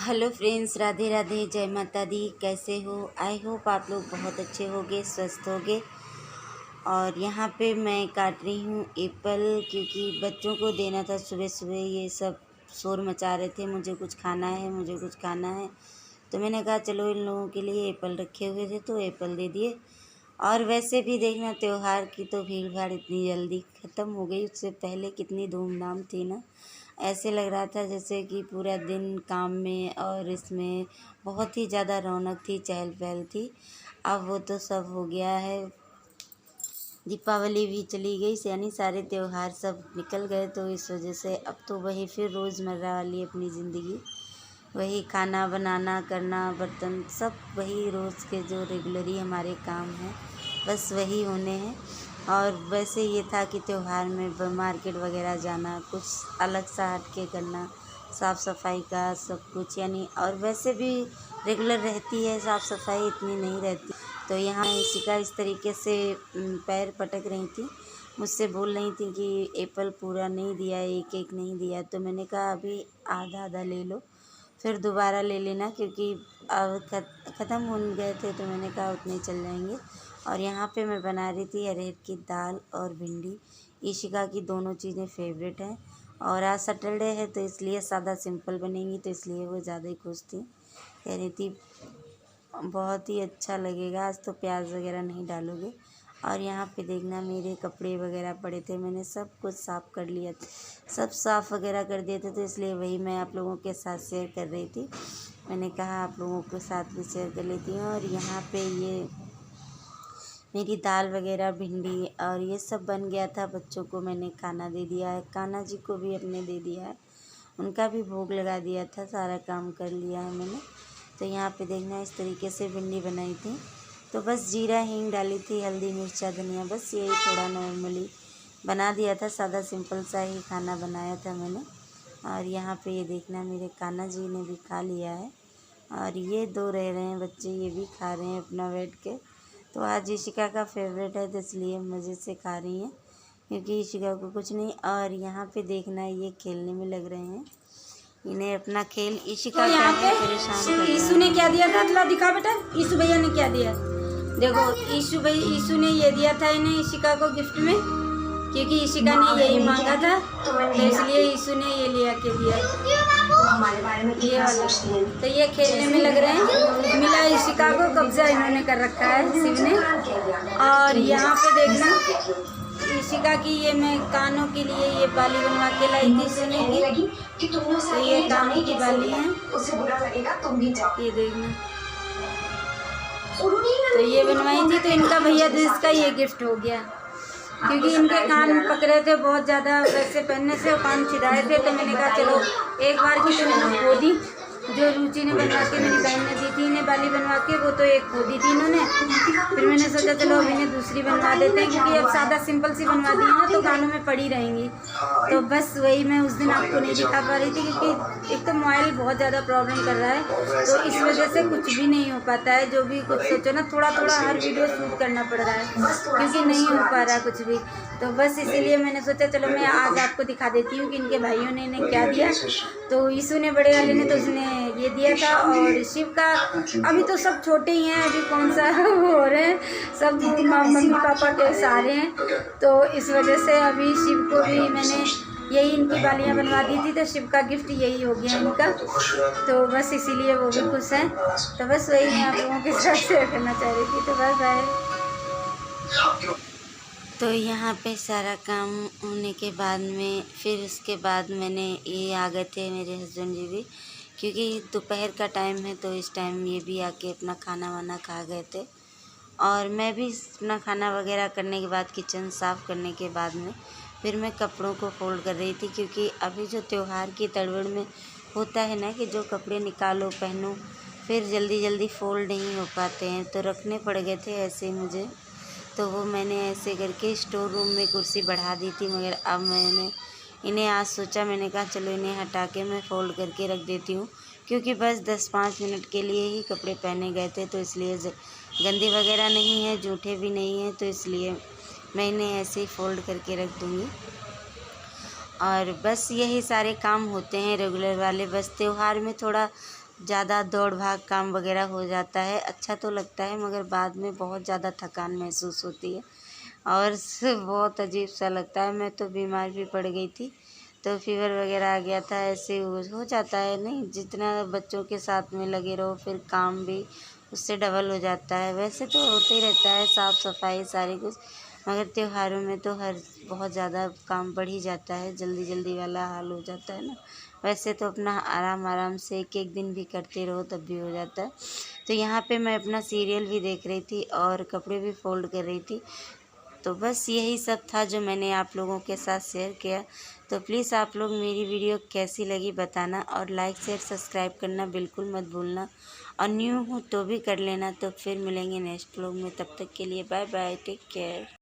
Hello friends, Radhe Radhe, जय माता दी। कैसे हो? आई होप आप लोग बहुत अच्छे होगे, स्वस्थ होगे। और यहाँ पे मैं काट रही हूँ एप्पल, क्योंकि बच्चों को देना था। सुबह सुबह ये सब शोर मचा रहे थे, मुझे कुछ खाना है, मुझे कुछ खाना है। तो मैंने कहा चलो इन लोगों के लिए एप्पल रखे हुए थे तो एप्पल दे दिए। और वैसे भी देखना, त्यौहार की तो भीड़ भाड़ इतनी जल्दी ख़त्म हो गई, उससे पहले कितनी धूमधाम थी ना। ऐसे लग रहा था जैसे कि पूरा दिन काम में और इसमें बहुत ही ज़्यादा रौनक थी, चहल पहल थी। अब वो तो सब हो गया है। दीपावली भी चली गई, यानी सारे त्यौहार सब निकल गए। तो इस वजह से अब तो वही फिर रोज़मर्रा वाली अपनी ज़िंदगी, वही खाना बनाना, करना, बर्तन, सब वही रोज़ के जो रेगुलरी हमारे काम हैं, बस वही होने हैं। और वैसे ये था कि त्यौहार में मार्केट वगैरह जाना, कुछ अलग सा हट के करना, साफ़ सफाई का सब कुछ, यानी और वैसे भी रेगुलर रहती है साफ़ सफाई, इतनी नहीं रहती। तो यहाँ इशिका इस तरीके से पैर पटक रही थी, मुझसे बोल रही थी कि एप्पल पूरा नहीं दिया, एक एक नहीं दिया। तो मैंने कहा अभी आधा आधा ले लो, फिर दोबारा ले लेना, क्योंकि अब ख़त्म हो गए थे। तो मैंने कहा उतने चल जाएंगे। और यहाँ पे मैं बना रही थी अरहर की दाल और भिंडी। इशिका की दोनों चीज़ें फेवरेट हैं। और आज सैटरडे है तो इसलिए सादा सिंपल बनेंगी, तो इसलिए वो ज़्यादा ही खुश थी। कह रही थी बहुत ही अच्छा लगेगा, आज तो प्याज वगैरह नहीं डालोगे। और यहाँ पे देखना, मेरे कपड़े वगैरह पड़े थे, मैंने सब कुछ साफ़ कर लिया था, सब साफ़ वगैरह कर दिए थे। तो इसलिए वही मैं आप लोगों के साथ शेयर कर रही थी। मैंने कहा आप लोगों के साथ भी शेयर कर लेती हूँ। और यहाँ पे ये मेरी दाल वगैरह, भिंडी और ये सब बन गया था। बच्चों को मैंने खाना दे दिया है, कान्हा जी को भी अपने दे दिया है, उनका भी भोग लगा दिया था, सारा काम कर लिया है मैंने। तो यहाँ पे देखना, इस तरीके से भिंडी बनाई थी। तो बस जीरा हींग डाली थी, हल्दी मिर्चा धनिया, बस यही थोड़ा नॉर्मली बना दिया था, सादा सिंपल सा ही खाना बनाया था मैंने। और यहाँ पे ये देखना, मेरे कान्हा जी ने भी खा लिया है। और ये दो रह रहे हैं बच्चे, ये भी खा रहे हैं अपना बैठ के। तो आज इशिका का फेवरेट है, तो इसलिए मज़े से खा रही हैं, क्योंकि इशिका को कुछ नहीं। और यहाँ पे देखना, ये खेलने में लग रहे हैं, इन्हें अपना खेल इशिका तो क्या यहाँ है पे परेशान कर रहा ईशु है। ने क्या दिया था, थोड़ा दिखा बेटा। ईशु भैया ने क्या दिया, देखो। ईशु ने ये दिया था इन्हें, इशिका को गिफ्ट में, क्योंकि इशिका ने यही मांगा था, तो इसलिए ईशु ने ये लिया के दिया ये वाला। तो ये खेलने में लग रहे हैं, मिला इशिका को, कब्जा इन्होंने कर रखा है शिव ने। और यहाँ पे देखना, इशिका की ये मैं कानों के लिए ये बाली बनवा के लाई थी सोने की। तो ये कानों की बाली है, ये देखना। तो ये बनवाई थी, तो इनका भैया दूज का ये गिफ्ट हो गया, क्योंकि इनके कान पकड़े थे बहुत ज़्यादा, वैसे पहनने से कान छिदाए थे। तो मैंने कहा चलो एक बार की तो मैंने खो दी, जो रुचि ने बनवा के मेरी बहन ने दी थी इन्हें बाली बनवा के, वो तो एक खो दी थी इन्होंने। फिर मैंने सोचा चलो अब इन्हें दूसरी बनवा देते हैं, क्योंकि अब सादा सिंपल सी बनवा दी है ना, तो कानों में पड़ी रहेंगी। तो बस वही मैं उस दिन आपको नहीं दिखा पा रही थी, क्योंकि एक तो मोबाइल बहुत ज़्यादा प्रॉब्लम कर रहा है, तो इस वजह से कुछ भी नहीं हो पाता है। जो भी कुछ सोचो ना, थोड़ा थोड़ा हर वीडियो शूट करना पड़ रहा है, क्योंकि नहीं हो पा रहा कुछ भी। तो बस इसीलिए मैंने सोचा चलो मैं आज आपको दिखा देती हूँ कि इनके भाइयों ने इन्हें क्या दिया। तो ईशु ने, बड़े वाले ने, तो उसने ये दिया था। और शिव का अभी तो सब छोटे ही हैं, अभी कौन सा हो रहे हैं, सब मम्मी पापा के सारे हैं। तो इस वजह से अभी शिव को भी मैंने यही इनकी बालियाँ बनवा दी थी, तो शिव का गिफ्ट यही हो गया इनका। तो बस इसीलिए वो भी खुश हैं। तो बस वही मैं आप लोगों के साथ शेयर करना चाह रही थी। तो बाय बाय। तो यहाँ पे सारा काम होने के बाद में, फिर उसके बाद मैंने, ये आ गए थे मेरे हस्बैंड जी भी, क्योंकि दोपहर का टाइम है, तो इस टाइम ये भी आके अपना खाना वाना खा गए थे। और मैं भी अपना खाना वगैरह करने के बाद, किचन साफ़ करने के बाद में, फिर मैं कपड़ों को फोल्ड कर रही थी, क्योंकि अभी जो त्यौहार की तड़बड़ में होता है ना, कि जो कपड़े निकालो पहनो, फिर जल्दी जल्दी फोल्ड नहीं हो पाते हैं, तो रखने पड़ गए थे ऐसे मुझे। तो वो मैंने ऐसे करके स्टोर रूम में कुर्सी बढ़ा दी थी, मगर अब मैंने इन्हें आज सोचा, मैंने कहा चलो इन्हें हटा के मैं फ़ोल्ड करके रख देती हूँ, क्योंकि बस 10-5 मिनट के लिए ही कपड़े पहने गए थे, तो इसलिए गंदे वगैरह नहीं हैं, जूठे भी नहीं हैं, तो इसलिए मैं इन्हें ऐसे ही फ़ोल्ड करके रख दूँगी। और बस यही सारे काम होते हैं रेगुलर वाले। बस त्यौहार में थोड़ा ज़्यादा दौड़ भाग काम वगैरह हो जाता है। अच्छा तो लगता है मगर बाद में बहुत ज़्यादा थकान महसूस होती है और बहुत अजीब सा लगता है। मैं तो बीमार भी पड़ गई थी, तो फीवर वगैरह आ गया था। ऐसे हो जाता है, नहीं जितना बच्चों के साथ में लगे रहो फिर काम भी उससे डबल हो जाता है। वैसे तो होते ही रहता है साफ़ सफाई सारी कुछ, मगर त्योहारों में तो बहुत ज़्यादा काम बढ़ ही जाता है, जल्दी जल्दी वाला हाल हो जाता है ना। वैसे तो अपना आराम आराम से एक एक दिन भी करते रहो तब भी हो जाता है। तो यहाँ पे मैं अपना सीरियल भी देख रही थी और कपड़े भी फोल्ड कर रही थी। तो बस यही सब था जो मैंने आप लोगों के साथ शेयर किया। तो प्लीज़ आप लोग मेरी वीडियो कैसी लगी बताना और लाइक शेयर सब्सक्राइब करना बिल्कुल मत भूलना, और न्यू हो तो भी कर लेना। तो फिर मिलेंगे नेक्स्ट व्लॉग में, तब तक के लिए बाय बाय, टेक केयर।